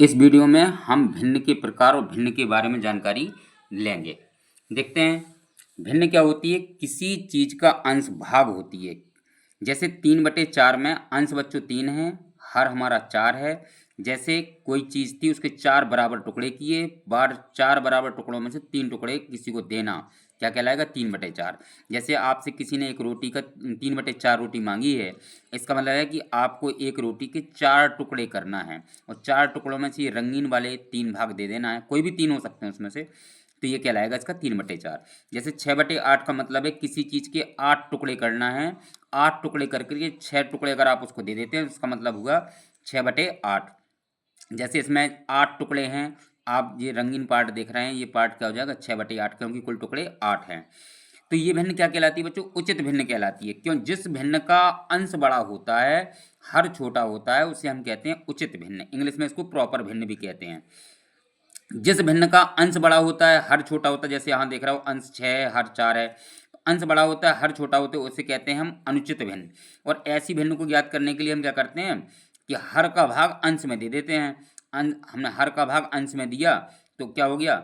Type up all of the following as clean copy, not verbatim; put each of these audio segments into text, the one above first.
इस वीडियो में हम भिन्न के प्रकार और भिन्न के बारे में जानकारी लेंगे। देखते हैं भिन्न क्या होती है। किसी चीज़ का अंश भाग होती है। जैसे 3/4 में अंश बच्चों 3 है, हर हमारा 4 है। जैसे कोई चीज़ थी, उसके 4 बराबर टुकड़े किए, बार 4 बराबर टुकड़ों में से 3 टुकड़े किसी को देना, क्या कहलाएगा? 3/4। जैसे आपसे किसी ने एक रोटी का 3/4 रोटी मांगी है, इसका मतलब है कि आपको एक रोटी के 4 टुकड़े करना है और 4 टुकड़ों में से ये रंगीन वाले 3 भाग दे देना है। कोई भी 3 हो सकते हैं उसमें से, तो ये कहलाएगा इसका 3/4। जैसे 6/8 का मतलब है किसी चीज़ के 8 टुकड़े करना है। 8 टुकड़े करके ये 6 टुकड़े अगर आप उसको दे देते हैं, उसका मतलब हुआ 6/8। जैसे इसमें 8 टुकड़े हैं, आप ये रंगीन पार्ट देख रहे हैं, ये पार्ट क्या हो जाएगा? 6/8, क्योंकि कुल टुकड़े 8 हैं। तो ये भिन्न क्या कहलाती है बच्चों? उचित भिन्न कहलाती है। क्यों? जिस भिन्न का अंश बड़ा होता है, हर छोटा होता है, उसे हम कहते हैं उचित भिन्न। इंग्लिश में इसको प्रॉपर भिन्न भी कहते हैं। जिस भिन्न का अंश बड़ा होता है, हर छोटा होता है, जैसे यहाँ देख रहा हो अंश 6 है, हर 4 है। अंश बड़ा होता है, हर छोटा होता है, उसे कहते हैं हम अनुचित भिन्न। और ऐसी भिन्न को ज्ञात करने के लिए हम क्या करते हैं कि हर का भाग अंश में दे देते हैं। हमने हर का भाग अंश में दिया तो क्या हो गया?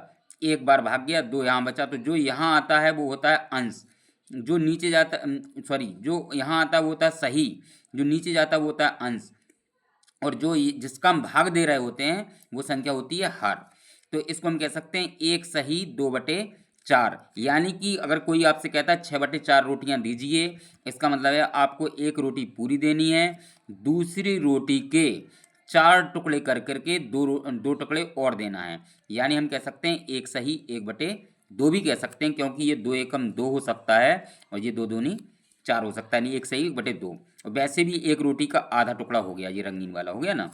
एक बार भाग गया, 2 यहाँ बचा, तो जो यहाँ आता है वो होता है अंश। जो नीचे जाता, सॉरी, जो यहाँ आता है वो होता है सही, जो नीचे जाता है वो होता है अंश, और जो जिसका हम भाग दे रहे होते हैं वो संख्या होती है हर। तो इसको हम कह सकते हैं 1 सही 2/4। यानी कि अगर कोई आपसे कहता है 6/4 रोटियां दीजिए, इसका मतलब है आपको एक रोटी पूरी देनी है, दूसरी रोटी के 4 टुकड़े कर करके दो टुकड़े और देना है। यानी हम कह सकते हैं 1 सही 1/2 भी कह सकते हैं, क्योंकि ये 2 एकम 2 हो सकता है और ये 2 दूनी 4 हो सकता है। नहीं, 1 सही 1/2। और वैसे भी एक रोटी का आधा टुकड़ा हो गया, ये रंगीन वाला हो गया ना।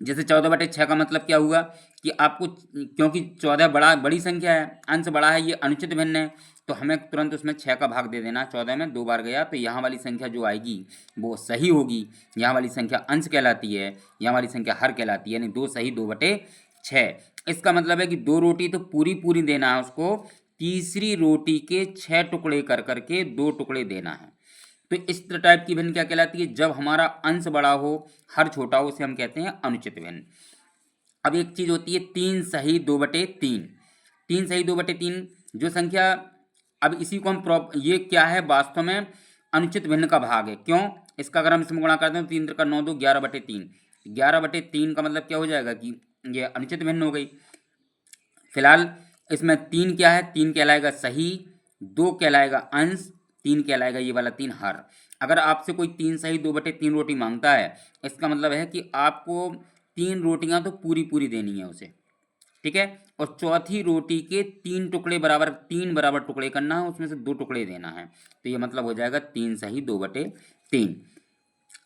जैसे 14/6 का मतलब क्या हुआ कि आपको, क्योंकि 14 बड़ी संख्या है, अंश बड़ा है, ये अनुचित भिन्न है, तो हमें तुरंत उसमें 6 का भाग दे देना। 14 में 2 बार गया तो यहाँ वाली संख्या जो आएगी वो सही होगी। यहाँ वाली संख्या अंश कहलाती है, यहाँ वाली संख्या हर कहलाती है, यानी 2 सही 2/6। इसका मतलब है कि 2 रोटी तो पूरी पूरी देना है उसको, तीसरी रोटी के 6 टुकड़े कर करके 2 टुकड़े देना है। तो इस टाइप की भिन्न क्या कहलाती है? जब हमारा अंश बड़ा हो, हर छोटा हो, उसे हम कहते हैं अनुचित भिन्न। अब एक चीज होती है 3 सही 2/3। 3 सही 2/3 जो संख्या, अब इसी को हम ये क्या है? वास्तव में अनुचित भिन्न का भाग है। क्यों? इसका अगर हम इसमें गुणा करते हैं तो 3 का 9 2 11/3। 11/3 का मतलब क्या हो जाएगा कि ये अनुचित भिन्न हो गई। फिलहाल इसमें 3 क्या है? 3 कहलाएगा सही, 2 कहलाएगा अंश, 3 कहलाएगा ये वाला 3 हर। अगर आपसे कोई 3 सही 2/3 रोटी मांगता है, इसका मतलब है कि आपको 3 रोटियां तो पूरी पूरी देनी है उसे, ठीक है, और चौथी रोटी के 3 टुकड़े बराबर, 3 बराबर टुकड़े करना है, उसमें से 2 टुकड़े देना है। तो ये मतलब हो जाएगा 3 सही 2/3।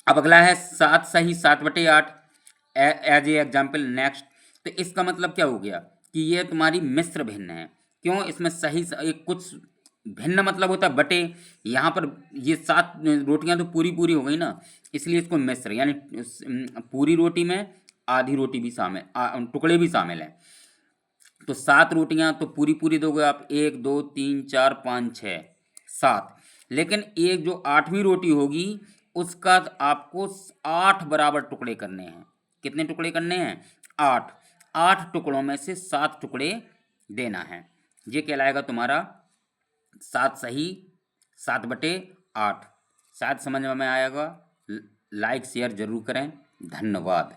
अब अगला है 7 सही 7/8, एज ए एग्जाम्पल नेक्स्ट। तो इसका मतलब क्या हो गया कि ये तुम्हारी मिश्र भिन्न है। क्यों? इसमें सही एक कुछ भिन्न मतलब होता है बटे, यहाँ पर ये 7 रोटियां तो पूरी पूरी हो गई ना, इसलिए इसको मिश्र, यानी पूरी रोटी में आधी रोटी भी शामिल, टुकड़े भी शामिल हैं। तो 7 रोटियां तो पूरी पूरी दोगे आप, 1 2 3 4 5 6 7। लेकिन एक जो 8वीं रोटी होगी, उसका आपको 8 बराबर टुकड़े करने हैं। कितने टुकड़े करने हैं? 8। 8 टुकड़ों में से 7 टुकड़े देना है। ये कहलाएगा तुम्हारा 7 सही 7/8। शायद समझ में आएगा। लाइक शेयर जरूर करें। धन्यवाद।